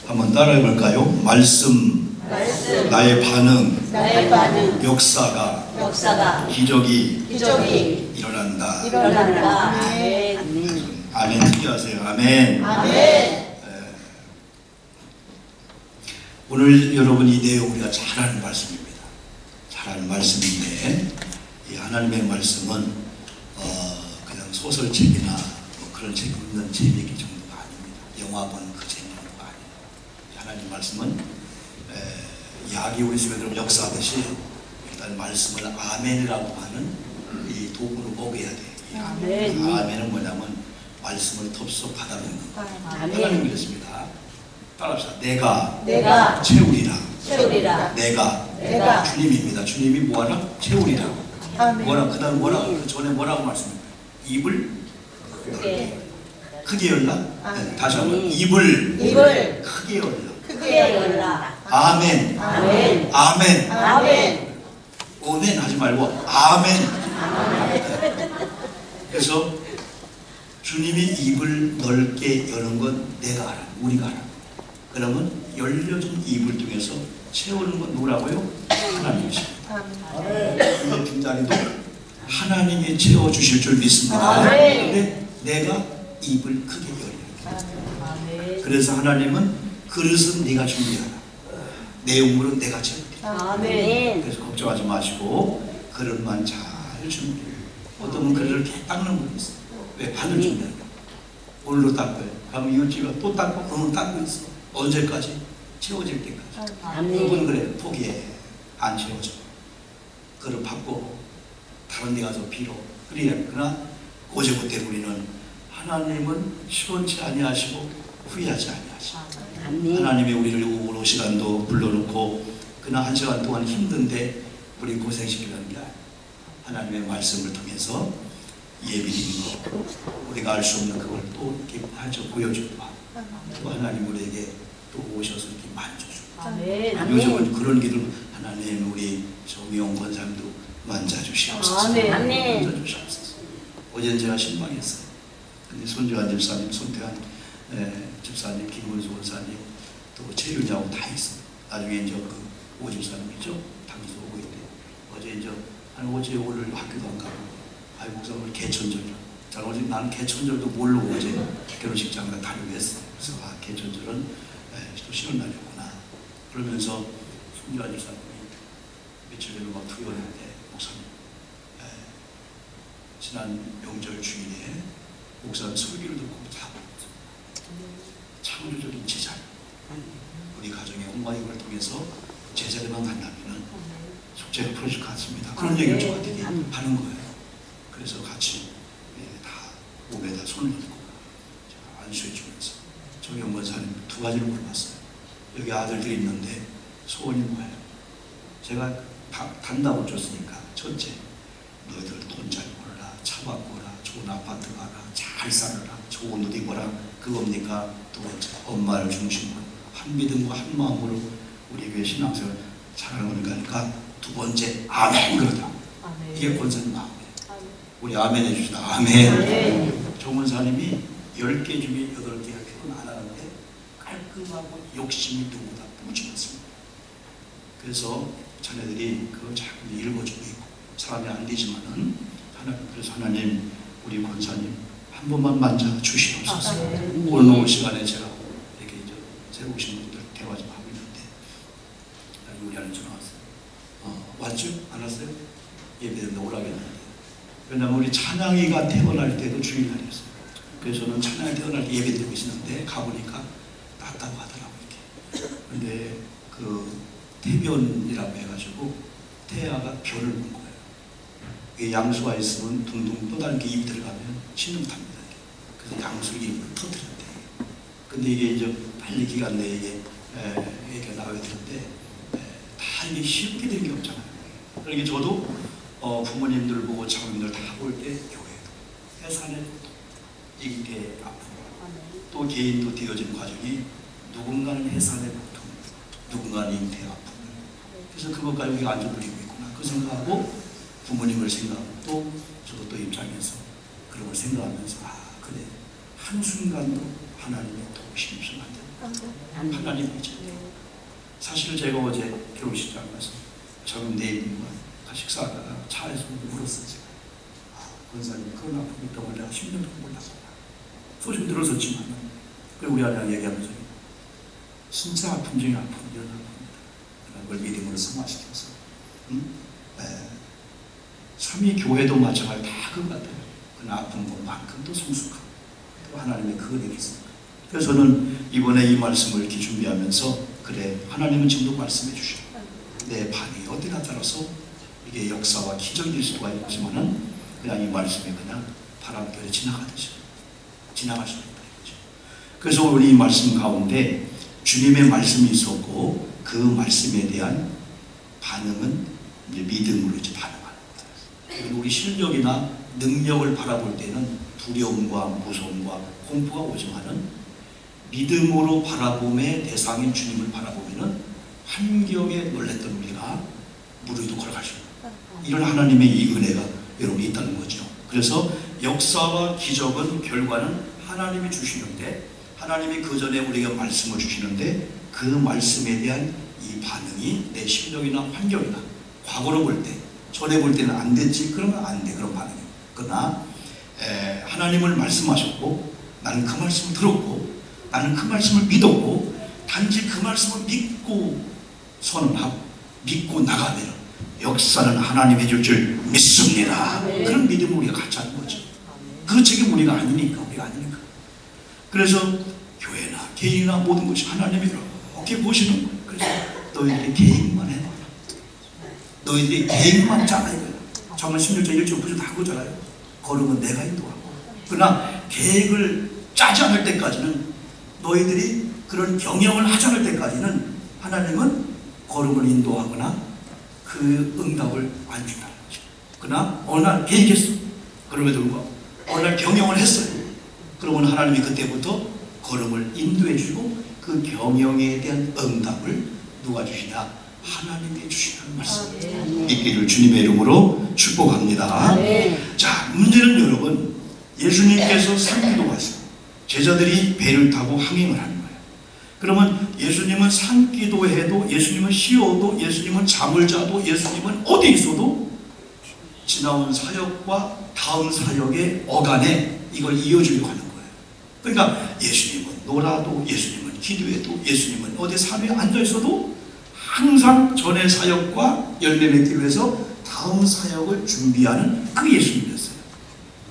한번 따라해 볼까요? 말씀, 나의 반응, 역사가, 기적이 일어난다. 아멘. 특이하세요. 아멘. 오늘 여러분 이 내용 우리가 잘 아는 말씀입니다. 잘 아는 말씀인데 이 하나님의 말씀은 그냥 소설책이나 뭐 그런 책 읽는 재미있기 정도가 아닙니다. 영화 보는 그 재미 정도가 아닙니다. 하나님 말씀은 약이 우리 집에 들어오면 역사하듯이 일단 말씀을 아멘이라고 하는 이 도구로 먹여야 돼요. 아멘은 뭐냐면 말씀을 덥석 받아들이는 거. 하나님 그랬습니다. 따라합시다. 내가 채우리라. 내가 주님입니다. 주님이 뭐하나? 채우리라. 뭐라 그 다음 뭐라 그 전에 뭐라고 말씀해요? 입을 크게 열라. 네, 다시 한번 입을 크게 열라. 아멘. 오멘 하지 말고 아멘. 그래서 주님이 입을 넓게 여는 건 내가 알아. 우리가 알아. 그러면 열려진 입을 통해서 채우는 건 누구라고요? 하나님이십니다. 이 빈자리도 하나님이 채워주실 줄 믿습니다. 근데 내가 입을 크게 열려. 그래서 하나님은 그릇은 네가 준비하라. 내 우물은 내가 채우리라. 그래서 걱정하지 마시고 그릇만 잘 준비해. 어떤 분은 그릇을 이렇게 닦는 분이 있어요. 왜? 받을 준비하는 거야. 오늘도 닦아요. 그러면 이웃집이 또 닦고 오늘 닦고 있어. 언제까지? 채워질 때까지. 그분 그래. 포기해. 안 채워져. 그를 받고 다른 데 가서 빌어. 그러나 고제부터 우리는 하나님은 시원치 아니하시고 후회하지 아니하시고 하나님이 우리를 오후 시간도 불러놓고 그나 한 시간 동안 힘든데 우리 고생시키는 게 하나님의 말씀을 통해서 예비인 거 우리가 알 수 없는 그걸 또 이렇게 보여주고 또 하나님 우리에게 또 오셔서 이렇게 만져주고 요즘은 그런 기도 하나님 우리 정의용 권사님도 만져주시옵소서. 만져주시옵소서. 어제는 제가 실망했어요. 근데 손주환 집사님, 손태환 집사님, 김문수 권사님 또 최윤자하고 다 있어요. 나중에 이제 그 오 집사님이죠. 당에서 오고 있대. 어제 이제 한 어제 오늘 학교도 안 가고 아이 목사 오늘 개천절이라. 자 어제 나는 개천절도 모르고 어제 결혼식장에 다니고 했어요. 그래서 개천절은 또 쉬는 날이었구나. 그러면서 손주환 집사님이 며칠 전에 막 투여했는데 목사님 지난 명절 주일에 목사님 설교를 듣고 창조적인 제자 우리 가정의 엄마님을 통해서 제자들만 만나면 숙제가 풀어질 것 같습니다. 그런 얘기를 저한테 하는 거예요. 그래서 같이 다 몸에다 손을 얹고 안수해 주면서 저희 원사님 두 가지를 물어봤어요. 여기 아들들이 있는데 소원이 뭐예요? 제가 단답을 줬으니까 첫째 너희들 돈 잘 벌라, 차 바꿔라, 좋은 아파트 가라, 잘 살아라, 좋은 옷 입어라. 그겁니까? 두 번째 엄마를 중심으로 한 믿음과 한 마음으로 우리 교회 신앙생활 잘하는 거니까 두 번째 아멘 그러다. 이게 권사님 마음이에요. 우리 아멘 해주시다. 아멘. 정원사님이 10개 중에 8개가 결혼 안 하는데 깔끔하고 욕심이 누구보다 뿌지 않습니다. 그래서 자녀들이 그걸 자꾸 읽어주고 있고 사람이 안 되지만은 하나님, 그래서 하나님 우리 권사님 한 번만 만져 주시옵소서. 오늘 오후 시간에 제가 이렇게 이제 새로 오신 분들 대화 좀 하고 있는데 우리 아는 전화 왔어요. 왔죠? 안 왔어요? 예배드린다 오라겠는데. 왜냐면 우리 찬양이가 태어날 때도 주일날이었어요. 그래서 저는 찬양이 태어날 때 예배드리고 있었는데 가보니까 낫다고 하더라고요. 이렇게. 근데 그 태변이라고 해가지고 태아가 변을 본 거예요. 양수가 있으면 둥둥 또 다른 게 입 들어가면 신음 탑니다. 그래서 양수 입을 터뜨렸대. 근데 이게 이제 빨리 기간 내에 이게 나와야 되는데 다 이게 쉽게 된 게 없잖아요. 그러니까 저도 부모님들 보고 장모님들 다 볼 때 교회도 해산의 잉태 아픔 또 개인도 되어진 과정이 누군가는 해산의 고통 누군가는 잉태 아픔 그래서 그것까지 우리가 안 누리고 있구나 그 생각하고 부모님을 생각하고 또 저도 또 입장에서 그런 걸 생각하면서 그래 한순간도 하나님의 도우심이 없으면 안 된다. 하나님이죠. 사실 제가 어제 결혼식장 가서 저는 내일과 식사하다가 차에서 물었어요. 제가. 권사님 그런 아픔이 있다고 내가 10년 동안 몰랐어요. 소식 들었었지만 그리고 우리 아내랑 얘기하면서 진짜 아픔 중에 아픔 이런 아픔이다. 그런 걸 믿음으로 승화시켜서 삼위 교회도 마찬가지 다 그거 같아요. 그 아픈 것만큼도 성숙하고 또 하나님의 그거 되겠습니다. 그래서 저는 이번에 이 말씀을 이렇게 준비하면서 그래 하나님은 지금도 말씀해 주셔. 내 반응이 어디나 따라서 이게 역사와 기적일 수가 있지만은 그냥 이 말씀이 그냥 바람결에 지나가듯이 지나갈 수 있다 이거죠. 그래서 우리 이 말씀 가운데 주님의 말씀이 있었고 그 말씀에 대한 반응은 이제 믿음으로 이제 반응하는 거예요. 우리 실력이나 능력을 바라볼 때는 두려움과 무서움과 공포가 오지만은 믿음으로 바라봄의 대상인 주님을 바라보면은 환경에 놀랬던 우리가 무릎도 걸어갈 수 있는 이런 하나님의 이 은혜가 여러분이 있다는 거죠. 그래서 역사와 기적은 결과는 하나님이 주시는데 하나님이 그 전에 우리가 말씀을 주시는데 그 말씀에 대한 이 반응이 내 심령이나 환경이나 과거로 볼 때 전에 볼 때는 안 됐지 그러면 안 돼 그런 반응이. 그러나 하나님을 말씀하셨고 나는 그 말씀을 들었고 나는 그 말씀을 믿었고 단지 그 말씀을 믿고 선언하고 믿고 나가면 역사는 하나님이 해줄 줄 믿습니다. 그런 믿음을 우리가 같이 하는 거죠. 그 책임 우리가 아니니까 그래서 교회나 개인이나 모든 것이 하나님이 이렇게 보시는 거예요. 그래서 너희들이 계획만 해봐. 너희들이 계획만 짜라 이거예요. 정말 16절 1절 9절 다 그거잖아요. 걸음은 내가 인도하고. 그러나 계획을 짜지 않을 때까지는 너희들이 그런 경영을 하지 않을 때까지는 하나님은 걸음을 인도하거나 그 응답을 안 준다는 거죠. 그러나 어느 날 계획했어. 그럼에도 불구하고 어느 날 경영을 했어요. 그러면 하나님이 그때부터 걸음을 인도해 주고 그 경영에 대한 응답을 누가 주시냐? 하나님이 주시는 말씀. 믿기를 주님의 이름으로 축복합니다. 자, 문제는 여러분 예수님께서 산기도 왔어요. 제자들이 배를 타고 항행을 하는 거예요. 그러면 예수님은 산기도 해도 예수님은 쉬어도 예수님은 잠을 자도 예수님은 어디 있어도 지나온 사역과 다음 사역의 어간에 이걸 이어주려고 하는 거예요. 그러니까 예수님은 놀아도 예수님은 기도해도 예수님은 어디 산에 앉아있어도 항상 전의 사역과 열매 맺기 위해서 다음 사역을 준비하는 그 예수님이었어요.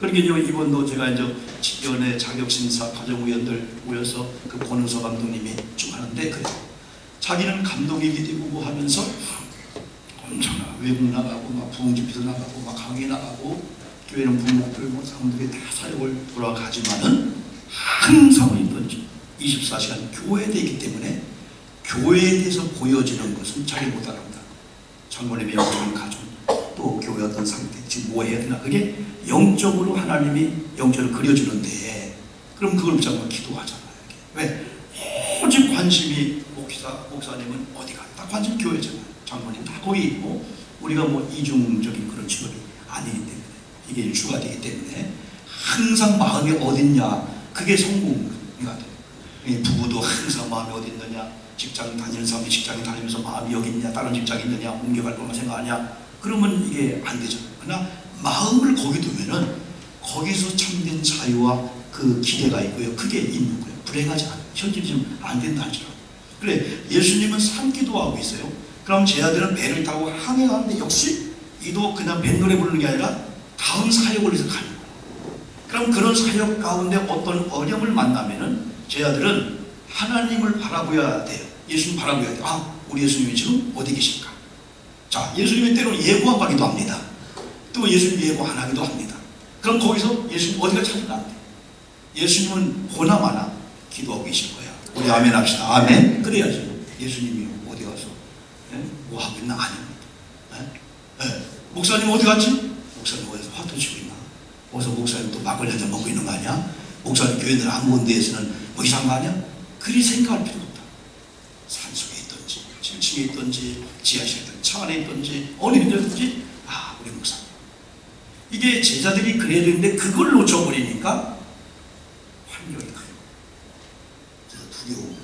그러니까 이번도 제가 이제 직연의 자격심사 과정위원들 모여서 그 권은서 감독님이 쭉 하는데 그래요. 자기는 감독이기도 되고 뭐 하면서 엄청나 외국 나가고 막 부흥집회도 나가고 막 강의 나가고 교회는 부목들 뭐 사람들이 다 사역을 돌아가지만은 항상 어디든지 24시간 교회에 있기 때문에 교회에 대해서 보여지는 것은 자기 못 알아본다. 장모님의 영적인 가정 또 교회 어떤 상태 지금 뭐 해야 되나 그게 영적으로 하나님이 영적으로 그려주는데 그럼 그걸 붙잡고 기도하잖아요. 왜? 오직 관심이 목사님은 어디가 다 관심 교회잖아요. 장모님 다 거기 있고 우리가 뭐 이중적인 그런 직업이 아니기 때문에 이게 일주가 되기 때문에 항상 마음이 어딨냐 그게 성공이 돼요. 부부도 항상 마음이 어디 있느냐 직장 다니는 사람이 직장에 다니면서 마음이 여기 있냐 다른 직장에 있느냐 옮겨갈 것만 생각하냐 그러면 이게 안 되죠. 그러나 마음을 거기 두면은 거기서 참된 자유와 그 기대가 있고요. 그게 있는 거예요. 불행하지 않아요. 현실이 좀 안 된다 할지라도. 그래 예수님은 산기도 하고 있어요. 그럼 제 아들은 배를 타고 항해하는데 역시 이도 그냥 뱃노래 부르는 게 아니라 다음 사역을 해서 가는 거예요. 그럼 그런 사역 가운데 어떤 어려움을 만나면은 제 아들은 하나님을 바라보아야 돼요. 예수님 바라보아야 돼요. 아, 우리 예수님이 지금 어디 계실까? 자, 예수님이 때로는 예고하기도 합니다. 또 예수님 예고 안 하기도 합니다. 그럼 거기서 예수님 어디가 찾으면 안 돼. 예수님은 보나마나 기도하고 계실 거야. 우리 아멘 합시다. 아멘. 그래야지. 예수님이 어디 가서 뭐 하고 있나? 아닙니다. 목사님 어디 갔지? 목사님 어디서 화투 치고 있나? 어디서 목사님 또 막걸리 한잔 먹고 있는 거 아니야? 목사님 교회들 안 모은 데에서는 뭐 이상한 거 아니야? 그리 생각할 필요가 없다. 산속에 있든지 지층에 있든지 지하실에 있든지 차 안에 있든지 어느 데든지 아 우리 목사님 이게 제자들이 그래야 되는데 그걸 놓쳐버리니까 환경이 커요. 그래서 두려움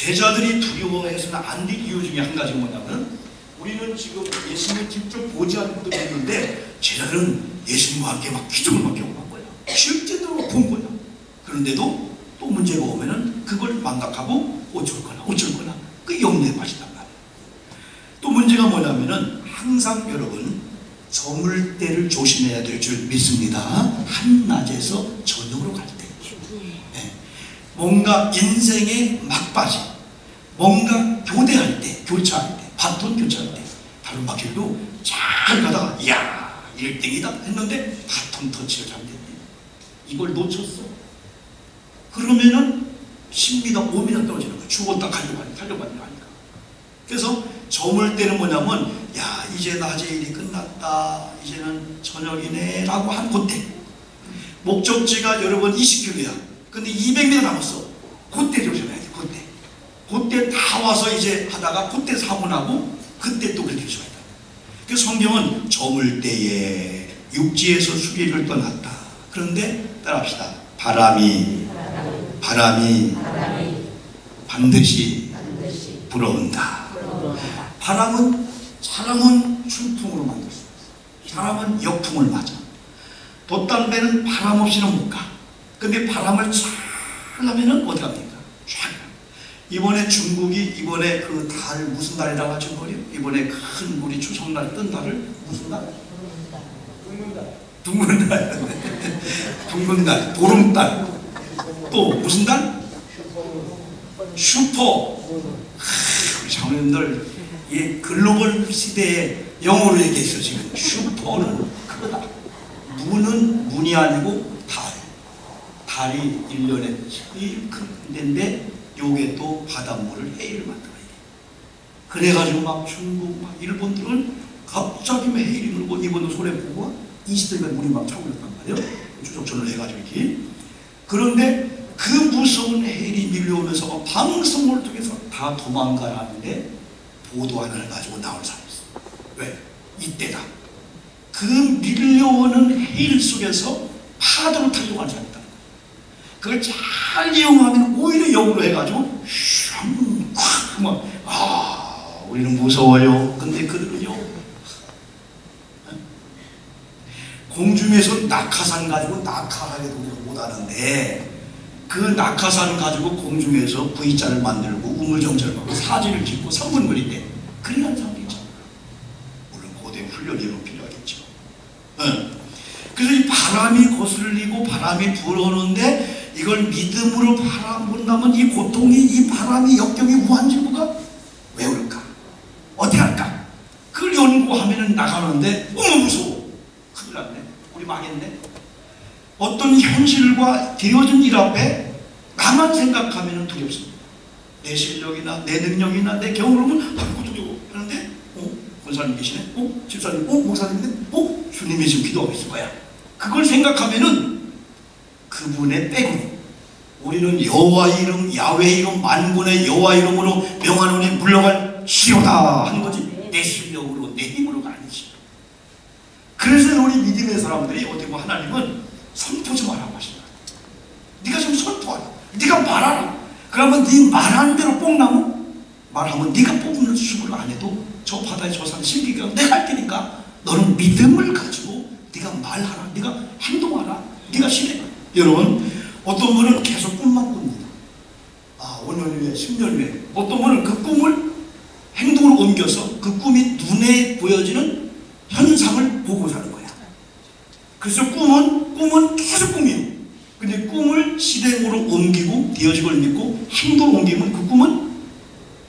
제자들이 두려워해서는 안 될 이유 중에 한 가지가 뭐냐면, 우리는 지금 예수님을 직접 보지 않고도 있는데 제자들은 예수님과 함께 막 기적을 막 경험한 거야. 실제로 본 거야. 그런데도 또 문제가 오면은 그걸 망각하고 어쩔거나 그 염려에 빠진단 말이야. 또 문제가 뭐냐면은 항상 여러분 저물 때를 조심해야 될 줄 믿습니다. 한낮에서 저녁으로 갈 때. 네. 뭔가 인생의 막바지, 뭔가 교대할 때, 교차할 때, 바톤 교차할 때, 다른 바퀴도 잘 가다가 이야 1등이다 했는데 바톤 터치를 잘못했네. 이걸 놓쳤어. 그러면은 10m, 5m 떨어지는 거야. 죽었다 달려가니까. 그래서 저물 때는 뭐냐면, 야 이제 낮의 일이 끝났다, 이제는 저녁이네 라고 한 그때, 목적지가 여러분 20km야. 근데 200m 남았어. 그때 조심해야 돼. 그때 다 와서 이제 하다가 그때 사고 나고 그때 또 그렇게 조심해야 돼. 그래서 성경은 저물 때에 육지에서 수리를 떠났다. 그런데 따라합시다. 바람이 반드시 불어온다. 바람은 사람은 춘풍으로 만들 수 있어. 사람은 역풍을 맞아. 돛담배는 바람 없이는 못 가. 근데 바람을 잘 하면은 어떻게 합니까? 쫙. 이번에 중국이 이번에 그 달 무슨 달이라고 하죠? 이번에 큰 우리 추석날 뜬 달을 무슨 달? 둥근 달, 보름달. 또 무슨 달? 슈퍼. 우리 장로님들 이 글로벌 시대에 영어로 얘기했어. 지금 슈퍼는 크다. 문은 문이 아니고 달이 1년에 제일 큰 데인데 요게 또 바닷물을 해일을 만들어야 돼. 그래가지고 막 중국 막 일본들은 갑자기 막 해일이 물고 이번도 손에 보고 20도가 물이 막 차고 있단 말이에요. 추적전을 해가지고 이렇게. 그런데 그 무서운 해일이 밀려오면서 방송을 통해서 다 도망가라는데 보도 하나를 가지고 나올 사람이 있어. 왜? 이때다. 그 밀려오는 해일 속에서 파도를 타려고 하는 사람이 있다. 그걸 잘 이용하면 오히려 역으로 해가지고 우리는 무서워요. 근데 그들은요, 공중에서 낙하산 가지고 낙하하게도 우리가 못하는데 그 낙하산 가지고 공중에서 V자를 만들고 우물정자를 만들고 사진을 찍고 3분 걸린대. 그래 하는 사람도 있잖아. 물론 고대 훈련이 필요하겠죠. 그래서 이 바람이 거슬리고 바람이 불어오는데 이걸 믿음으로 바라본다면 이 고통이, 이 바람이, 역경이, 무한지구가 왜 올까? 어떻게 할까? 그걸 연구하면 나가는데 너무 무서워. 큰일 났네. 우리 망했네. 어떤 현실과 되어진 일 앞에 나만 생각하면 두렵습니다. 내 실력이나 내 능력이나 내 경험으로는 두려워 하는데 권사님 계시네? 집사님? 목사님인데? 주님이 지금 기도하고 있을 거야. 그걸 생각하면은 그분의 빼고 우리는 여호와 이름, 야훼 이름, 만군의 여호와 이름으로 명하노니 물러갈 시로다 하는 거지. 내 실력으로, 내 힘으로가 아니지. 그래서 우리 믿음의 사람들이 어떻게 보면 하나님은 선포지 말라고 하신다. 네가 좀 선포하라. 네가 말하라. 그러면 네 말하는 대로 뽕나무? 말하면 네가 뽑는 수고를 안 해도 저 바다에 저 산에 신기가 내가 할 테니까 너는 믿음을 가지고 네가 말하라. 네가 행동하라. 네가 실행하라. 여러분, 어떤 분은 계속 꿈만 꿉니다. 5년 후에, 10년 후에. 어떤 분은 그 꿈을 행동으로 옮겨서 그 꿈이 눈에 보여지는 현상을 보고 사는 거야. 그래서 꿈은 계속 꿈이에요. 근데 꿈을 실행으로 옮기고 되어진 걸 믿고 행동으로 옮기면 그 꿈은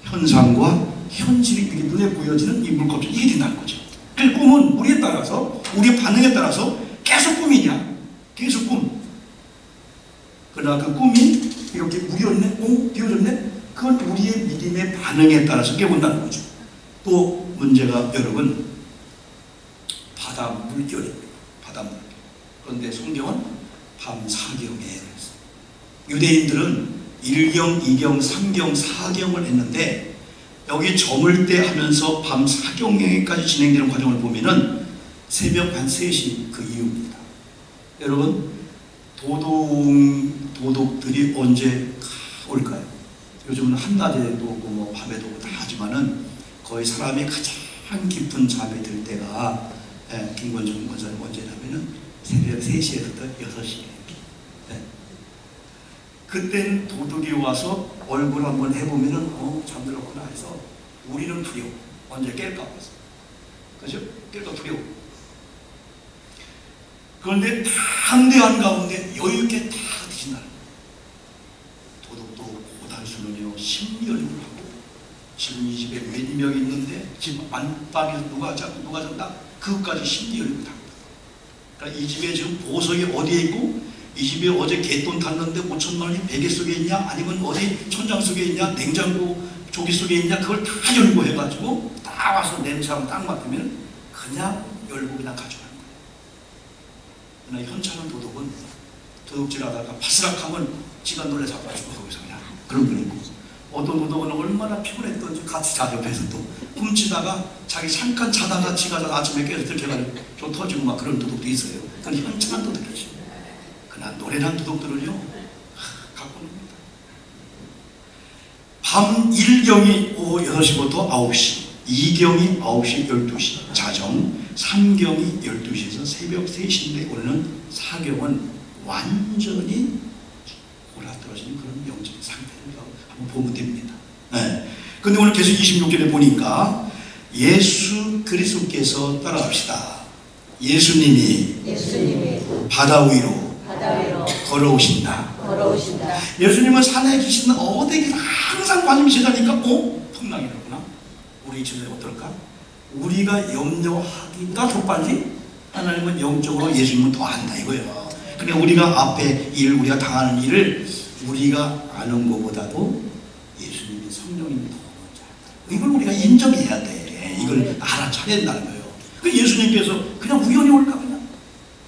현상과 현실이 이렇게 눈에 보여지는 이 물껍질이 이게 된다는 거죠. 그 꿈은 우리에 따라서, 우리의 반응에 따라서 계속 꿈이냐? 계속 꿈. 그러나 그 꿈이 이렇게 우리였네? 되어졌네? 그건 우리의 믿음의 반응에 따라서 깨본다는 거죠. 또 문제가 여러분, 바다 물결입니다. 바다 물결. 그런데 성경은 밤 4경에 유대인들은 1경, 2경, 3경, 4경을 했는데 여기 저물 때 하면서 밤 4경에까지 진행되는 과정을 보면은 새벽 한 3시 그 이후입니다. 여러분, 도둑들이 언제 올까요? 요즘은 한낮에도 오고 뭐 밤에도 오고 다 하지만은 거의 사람이 가장 깊은 잠에 들 때가 김권중 권사님 언제냐면은 새벽 3시에서부터 6시. 그때는 도둑이 와서 얼굴 한번 해보면은 잠들었구나 해서 우리는 두려워. 언제 깰까 봐서. 그죠? 깰까 두려워. 그런데 한대한 가운데 여유있게 다 드신다는 거예요. 도둑도 고단수는요 심리연구를 하고 지금 이 집에 몇 명 있는데 지금 안방에서 누가 잔다 그것까지 심리연구를 합니다. 그러니까 이 집에 지금 보석이 어디에 있고 이 집에 어제 갯돈 탔는데 5천만 원이 베개 속에 있냐 아니면 어디 천장 속에 있냐 냉장고 조기 속에 있냐 그걸 다 연구해가지고 다 와서 냄새하고 딱 맡으면 그냥 열고 그냥 가져가는 거예요. 그러나 현찮은 도둑은 도둑질하다가 파스락하면 지가 놀래 잡아주고 거기서 그냥 그런 거 있고 어떤 도둑은 얼마나 피곤했던지 같이 자 옆에서 또 훔치다가 자기 잠깐 자다가 지가 아침에 깨서 들켜가지고 좀 터지고 막 그런 도둑도 있어요. 그건 현찮은 도둑이지. 그러나 노련한 도둑들은요 갖고 놉니다. 밤 1경이 오후 6시부터 9시 2경이 9시 12시 자정 3경이 12시에서 새벽 3시인데 오늘은 4경은 완전히 골아떨어지는 그런 영적인 상태를 한번 보면 됩니다. 네. 근데 오늘 계속 26절에 보니까 예수 그리스도께서 따라합시다. 예수님이 바다 위로 걸어오신다. 예수님은 산에 계신 어디에 항상 관심이시다니까 풍랑이라구나. 우리 집에 어떨까? 우리가 염려하기가 더 빨리 하나님은 영적으로 예수님은 더 안다 이거예요. 그러니까 우리가 앞에 우리가 당하는 일을 우리가 아는 것보다도 예수님이 성령님이 더 먼저 한다. 이걸 우리가 인정해야 돼. 이걸 알아차려야 된다는 거예요. 그 예수님께서 그냥 우연히 올까 그냥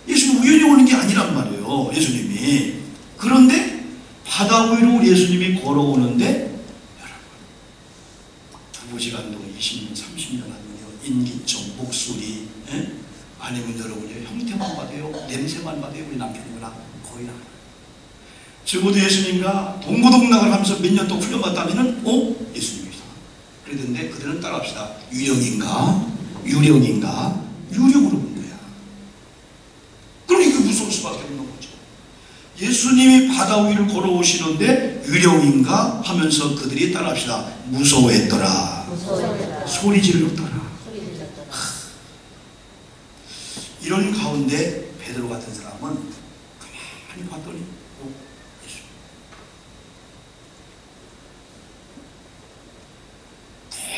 예수님 우연히 오는 게 아니란 말이에요. 예수님이. 그런데 바다 위로 예수님이 걸어오는데 여러분 2시간 동안 20년 30년 하면요 인기청 목소리 아니면 여러분이 형태만 받아요 냄새만 받아요 우리 남편이구나 거의 안 적어도 예수님과 동고동락을 하면서 몇 년 동안 훈련받다면은 예수님이다. 그랬는데 그들은 따라합시다. 유령인가 유령으로 본 거야. 그러니까 무서울 수밖에 없는 거죠. 예수님이 바다 위를 걸어오시는데 유령인가 하면서 그들이 따라합시다. 무서워했더라. 소리 질렀더라. 이런 가운데 베드로 같은 사람은 가만히 봤더니 예수.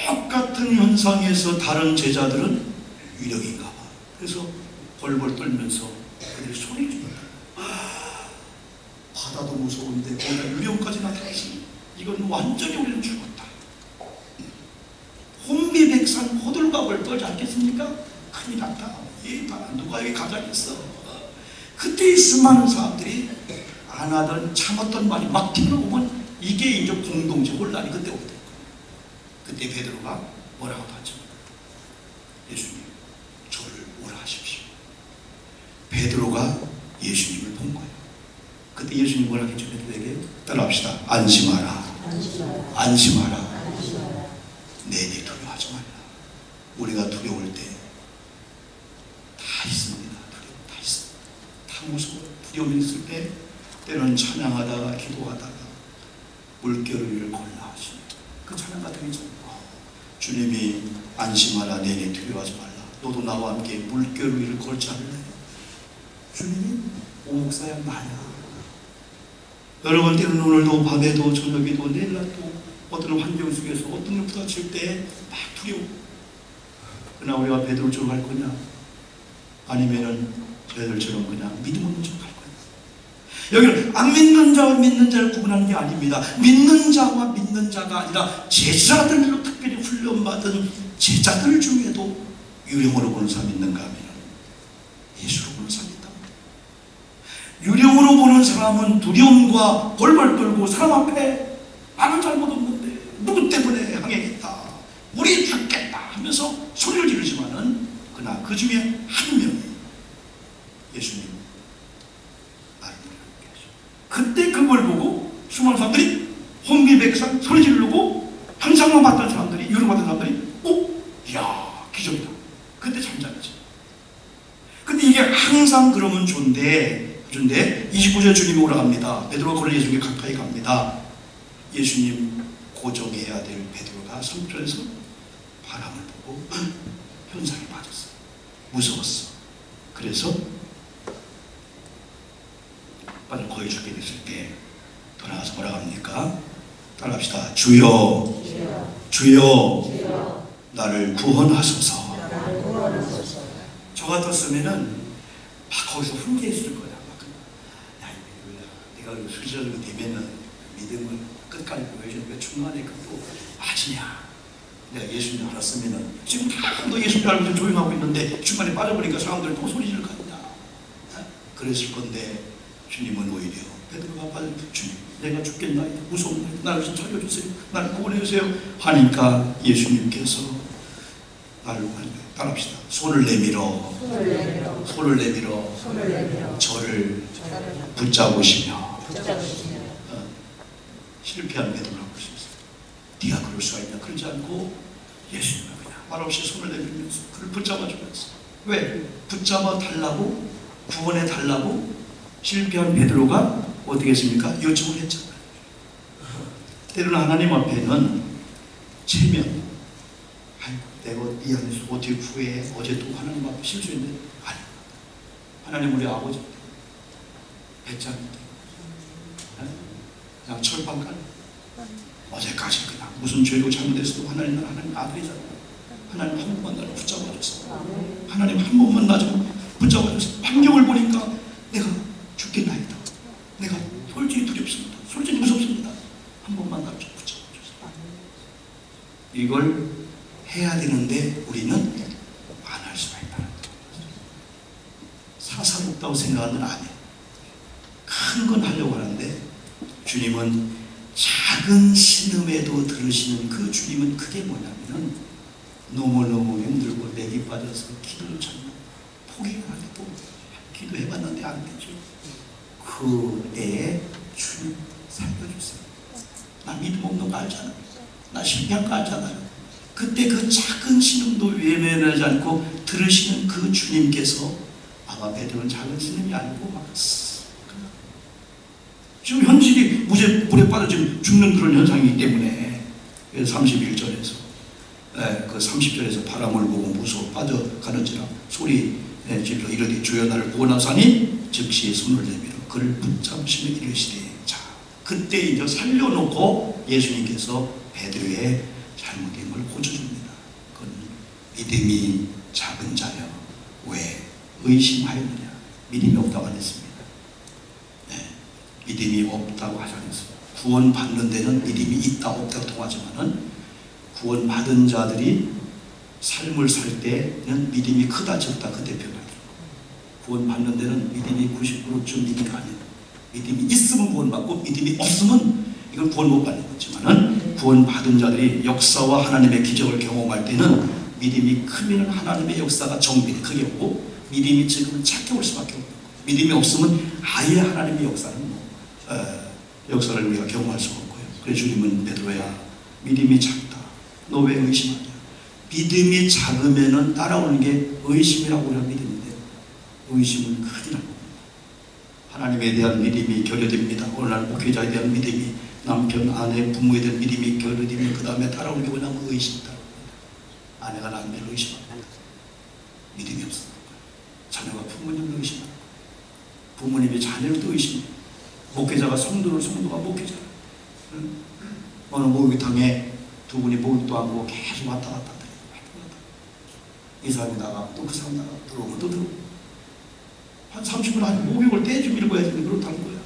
똑같은 현상에서 다른 제자들은 유령인가 봐. 그래서 벌벌 떨면서 그들이 소리를 질렀다. 바다도 무서운데 오늘 유령까지 나타났으니 이건 완전히 우리는 죽었다. 혼비백산 호들갑을 떨지 않겠습니까? 큰일 났다. 누가 여기 가자겠어. 그때 수많은 사람들이 안 하던 참았던 말이 막 튀어나오면 이게 이제 공동체 혼란이 그때 오게 된 거예요. 그때 베드로가 뭐라고 하죠? 예수님 저를 오라 하십시오. 베드로가 예수님을 본 거예요. 그때 예수님 뭐라고 했죠? 베드로에게 따라합시다. 안심하라. 내내 두려워하지 말라. 우리가 두려울 때 다 있습니다. 두려움 다 있습니다. 다 무서워. 두려움이 있을 때 때로는 찬양하다가 기도하다가 물결 위를 걸라 하시네. 그 찬양 같은 게 있잖아요. 주님이 안심하라 내내 두려워하지 말라. 너도 나와 함께 물결 위를 걸지 않을래? 주님이 오목사야 나야. 여러분 때는 오늘도 밤에도 저녁에도 내일 날도 어떤 환경 속에서 어떤 일 부딪힐 때 막 두려워. 그러나 우리가 베드로처럼 할 거냐? 아니면은 저희들처럼 그냥 믿음 없는 척 할 거냐? 여기는 안 믿는 자와 믿는 자를 구분하는 게 아닙니다. 믿는 자와 믿는 자가 아니라 제자들로 특별히 훈련받은 제자들 중에도 유령으로 보는 사람이 있는가 하면 예수로 보는 사람이 있다. 유령으로 보는 사람은 두려움과 벌벌 떨고 사람 앞에 나는 잘못 없는데 누구 때문에 항해했다 우리 죽겠다 하면서 소리를 지르지만은 그러나 그 중에 한 명이 예수님 나를 부르게 하시오. 그때 그걸 보고 수많은 사람들이 혼비백산 소리 항상 그러면 좋은데, 그런데 29절에 주님이 오라갑니다. 베드로가 걸려 예수님께 가까이 갑니다. 예수님 고정해야 될 베드로가 3절에서 바람을 보고 현상에 빠졌어요. 무서웠어. 그래서 바로 거의 죽게 됐을 때 돌아가서 뭐라 합니까? 따라합시다. 주여, 주여, 나를 구원하소서. 저 같았으면은 막 거기서 훈계해 줄 거야. 야, 내가 수리적으로 되면은 믿음을 끝까지 보여주는 왜 중간에 그거 맞으냐? 내가 예수님 알았으면은 지금 다너 예수님 알고 조용하고 있는데 중간에 빠져버리니까 사람들이 또 소리 지를 거야. 그랬을 건데 주님은 오히려 베드로가 빠져 주님 내가 죽겠나이다 무서운 나를 좀 살려주세요 나를 구원해주세요 하니까 예수님께서 나를 따라합시다. 손을 내밀어 저를 붙잡으시며 실패한 베드로라고 하셨어요. 네가 그럴 수가 있냐? 그러지 않고 예수님은 그냥 말없이 손을 내밀면서 그를 붙잡아주면서 왜? 붙잡아 달라고 구원해 달라고 실패한 베드로가 어떻게 했습니까? 요청을 했잖아요. 때로는 하나님 앞에는 체면 아이고 내가 미안해서 어떻게 후회해 어제 또 하나님 앞에 실수했는데 아니 하나님 우리 아버지 배짱인데 그냥 철판 깔 어제까지 그냥 무슨 죄로 잘못했어도 하나님은 하나님 아들이잖아요. 하나님 한 번만 나를 붙잡아줬어. 하나님 한 번만 나 좀 붙잡아줬어. 환경을 보니까 내가 죽겠나이다. 내가 솔직히 두렵습니다. 솔직히 무섭습니다. 한 번만 나를 좀 붙잡아줬어. 이걸 해야 되는데 우리는 안 할 수가 있다는 거예요. 사사롭다고 생각하는 아니에요. 큰 건 하려고 하는데 주님은 작은 신음에도 들으시는 그 주님은 그게 뭐냐면은 너무너무 힘들고 맥이 빠져서 기도를 찾는 포기를 하고 기도해봤는데 안 되죠. 그 애에 주님 살려주세요. 나 믿음 없는 거 알잖아요. 나 실패한 거 알잖아요. 그때 그 작은 신음도 외면하지 않고 들으시는 그 주님께서 아마 베드로는 작은 신음이 아니고 막 지금 현실이 물에 빠져 지금 죽는 그런 현상이기 때문에 31절에서 그 30절에서 바람을 보고 무서워 빠져가는지라 소리 질러 이르되 주여 나를 구원하사니 즉시 손을 내밀어 그를 붙잡으시며 이르시되 자 그때 이제 살려놓고 예수님께서 베드로의 잘못됨을 고쳐줍니다. 그건 믿음이 작은 자여 왜 의심하였느냐. 믿음이 없다고 안 했습니다. 믿음이 없다고 하지 않았습니다. 구원 받는 데는 믿음이 있다 없다고 통하지만은 구원 받은 자들이 삶을 살 때는 믿음이 크다 적다 그 대표가 구원 받는 데는 믿음이 90%쯤 믿음이 아니에요. 믿음이 있으면 구원 받고 믿음이 없으면 이걸 구원 못 받는 거지만은 구원 받은 자들이 역사와 하나님의 기적을 경험할 때는 믿음이 크면 하나님의 역사가 정빈이 크게 오고 믿음이 지금은 작게 올 수밖에 없고 믿음이 없으면 아예 하나님의 역사는 역사를 우리가 경험할 수가 없고요. 그래서 주님은 베드로야 믿음이 작다. 너 왜 의심하냐? 믿음이 작으면은 따라오는 게 의심이라고 우리가 믿는데 의심은 큰일 납니다. 하나님에 대한 믿음이 결여됩니다. 오늘날 목회자에 대한 믿음이 남편, 아내, 부모에 대한 믿음이 결여되면 그 다음에 따라오는 게 뭐냐면 의심이다. 아내가 남편을 의심합니다. 믿음이 없습니다. 자녀가 부모님을 의심합니다. 부모님이 자녀를 또 의심합니다. 목회자가 성도가 목회자를 어느 목욕탕에 두 분이 목욕도 안 하고 계속 왔다 갔다 이 사람이 나가 또 그 사람 나가 들어오면 또 들어오고 한 30분 아니 목욕을 떼좀 읽어야지 그렇다는 거야.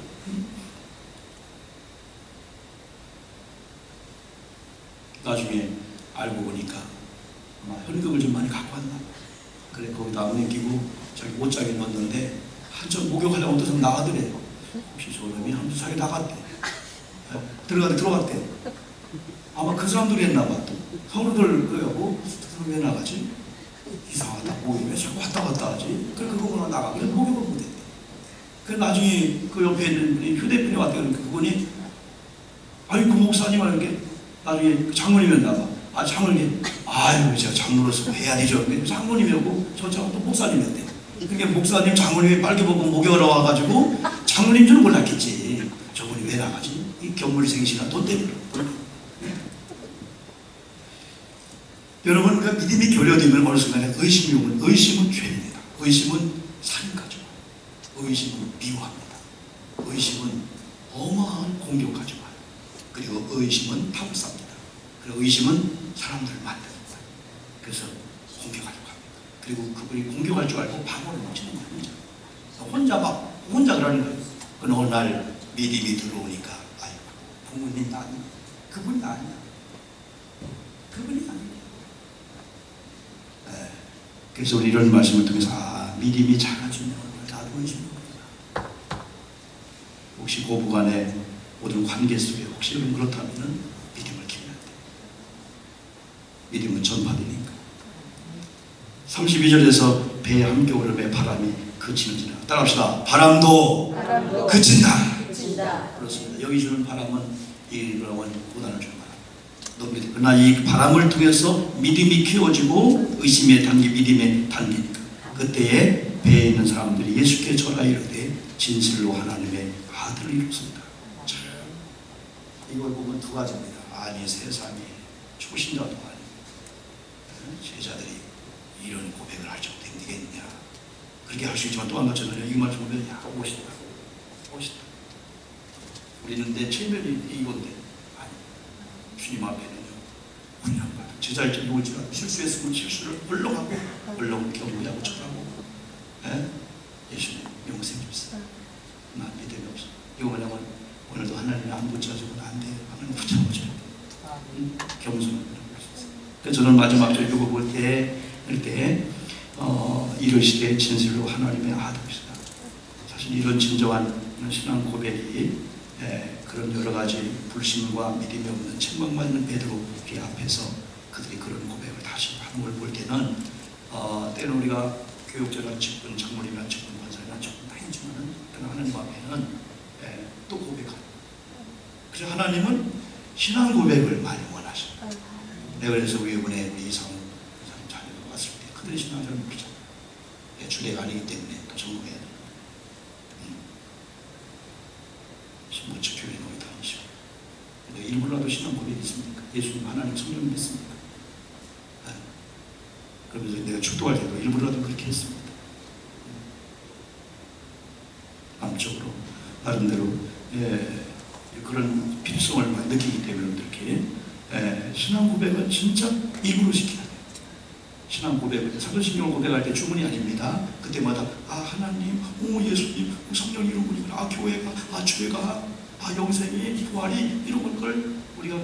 나중에 알고 보니까 아마 현금을 좀 많이 갖고 왔나 그래 거기다 은행 끼고 자기 옷장에 넣었는데 한참 목욕하려고 어떤 사람 나가더래요. 혹시 저놈이 한두 차례 나갔대. 들어갔대. 아마 그 사람들이 했나봐. 또 성도들 그러고 왜 나가지? 이상하다. 왜 자꾸 왔다 갔다 하지? 그래 그거구나 나가면 목욕을 못했대. 그 나중에 그 옆에 있는 분이 휴대폰이 왔대. 그러니까 그분이 아니 그 목사님 하는 게 나중에 그 장모님이었나봐. 장모님 아유 제가 장로로서 해야 되죠. 장모님이었고 저 장모 또 목사님이었대. 그러니까 목사님 장모님이 빨개 보고 목욕하러 와가지고 장모님 줄 몰랐겠지. 저분이 왜 나가지? 이 견물생시나 돈 때문에. 여러분, 그 믿음이 교려되면 어느 순간에 의심이 오면, 의심은 죄입니다. 의심은 살인까지 와요. 의심은 미워합니다. 의심은 어마어마한 공격까지 와요. 그리고 의심은 탑을 쌉니다. 그리고 의심은 사람들을 만듭니다. 그래서 공격하려고 합니다. 그리고 그분이 공격할 줄 알고 방어를 못 치는 거예요. 혼자 그러는 거예요. 그러나 어느 날 믿음이 들어오니까, 아이고, 부모님 아니야. 그분이 아니야. 그분이 아니야. 네. 그래서 우리 이런 말씀을 통해서 믿음이 작아지면 나도 의심하구나. 혹시 고부간의 모든 관계 속에 혹시 그렇다면 믿음을 키워야 돼. 믿음은 전파되니까. 32절에서 배 함겨오름에 바람이 그치는지라. 따라합시다. 바람도 그친다. 그렇습니다. 여기 주는 바람은 이런 고난을 주는 바람. 그러나 이 바람을 통해서 믿음이 키워지고 의심에 담기 믿음에 담기니까 그때에 배에 있는 사람들이 예수께 전하 이르되 진실로 하나님의 아들을 이뤘습니다. 자, 이걸 보면 두 가지입니다. 아니 세상에 초신자도 아니고 제자들이 이런 고백을 할 정도 되겠냐. 그렇게 할 수 있지만 또 한 가지는 이 말씀 보면 야 멋있다. 멋있다. 우리는 내 체면이 이건데 아니 주님 앞에는요 그냥 제자일 때 누굴 줄 알고 실수했으면 실수를 얼렁하고 얼렁 경고하고 쳐다보고 예수님 영생 줍시다. 나 믿음이 없어. 이거 뭐냐면 오늘도 하나님이 안 붙여주면 안 돼. 하나님 붙여줘야 돼. 겸손한 그래서 저는 마지막 절 이거 볼 때 이렇게 이르시되 진실로 하나님의 아들이시다. 사실 이런 진정한 신앙 고백이 그런 여러 가지 불신과 믿음이 없는 책망받는 베드로 앞에서 그들이 그런 고백을 다시 하는 걸 볼 때는 때는 우리가 교육자나 직분, 장모님이나 직분, 권사나 직분 다 해주면은 하나님 앞에는 또 고백하는. 그래서 하나님은 신앙 고백을 많이 원하셔요. 그래서 이번에 우리 이상훈 자녀가 왔을 때 그들의 신앙을 모르잖아요. 주례가 아니기 때문에 또 전공해야 돼요. 신부처 교회 너무 다니시고 일부라도 신앙 고백이 있습니까? 예수님 하나님 성령 믿습니까? 그러면서 내가 축도할 때도 일부라도 그렇게 했습니다. 암적으로 나름대로 그런 필요성을 많이 느끼기 때문에 이렇게 신앙 고백은 진짜 입으로 시켜야 돼요. 신앙 고백은 사도신경 고백할 때 주문이 아닙니다. 그때마다 하나님, 예수님, 성령 이루군이구나, 교회가, 죄가, 영생이, 부활이 이런 걸 우리가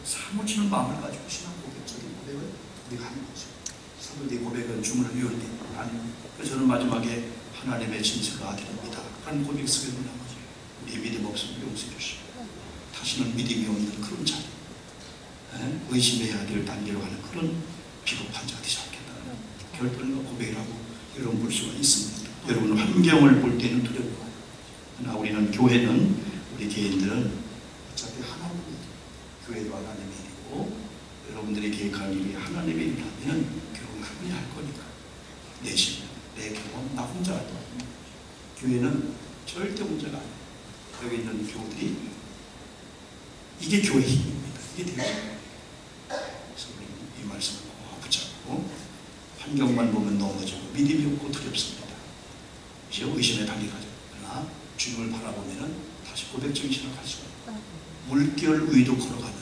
사무치는 마음을 가지고 신앙 고백적인 고백을 우리가 하는 거죠. 사도의 고백은 주문을 위원데 아닙니다. 그래서 저는 마지막에 하나님의 진실과 아들입니다 하는 고백 속에 있는 거죠. 우리의 믿음 없으면 용서해 주시고 다시는 믿음이 없는 그런 자리, 의심해야 될 단계로 가는 그런 비겁한 자가 되지 않겠다는 결단과 고백이라고 여러분 볼 수가 있습니다. 여러분 환경을 볼 때는 두려워요. 그러나 우리는 교회는 우리 개인들은 어차피 하나님입니다. 교회도 하나님의 일이고 여러분들이 계획할 일이 하나님의 일이라면 결국은 하나님이 할 거니까 내 신앙, 내 경험, 나 혼자 할 거야. 교회는 절대 혼자가 아니에요. 여기 있는 교우들이 이게 교회의 힘입니다. 이게 되죠. 그래서 우리 이 말씀을 붙잡고 환경만 보면 넘어지고 믿음이 없고 두렵습니다. 이제 의심의 단계가죠. 그러나 주님을 바라보면은 다시 고백적인 신앙할 수가 있고 물결 위도 걸어가는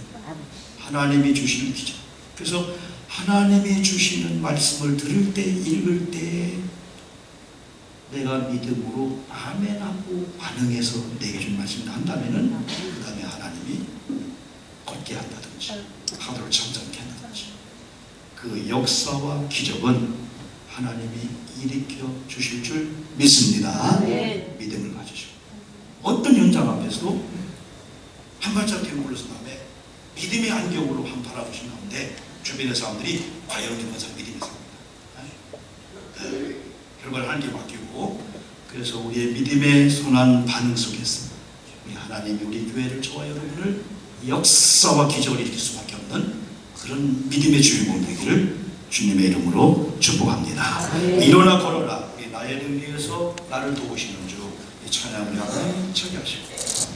하나님이 주시는 기적. 그래서 하나님이 주시는 말씀을 들을 때 읽을 때 내가 믿음으로 아멘하고 반응해서 내게 준 말씀을 한다면은 그 다음에 하나님이 걷게 한다든지 하루를 잠잠케 한다든지 그 역사와 기적은 하나님이 일으켜 주실 줄 믿습니다. 믿음을 가지시고 어떤 현장 앞에서도 한 발짝 뒤로 물러선 다음에 믿음의 안경으로 한 바라보신 가운데 주변의 사람들이 과연 김원사 믿음의 사람입니다. 결과를 하나님께 맡기고 그래서 우리의 믿음의 선한 반응 속에서 우리 하나님이 우리 교회를 저와 여러분을 역사와 기적을 일으킬 수밖에 없는 그런 믿음의 주인공 되기를 주님의 이름으로 축복합니다. 일어나 걸어라. 나의 등 위에서 나를 도우시는 주, 이 찬양을 하고 차기하시고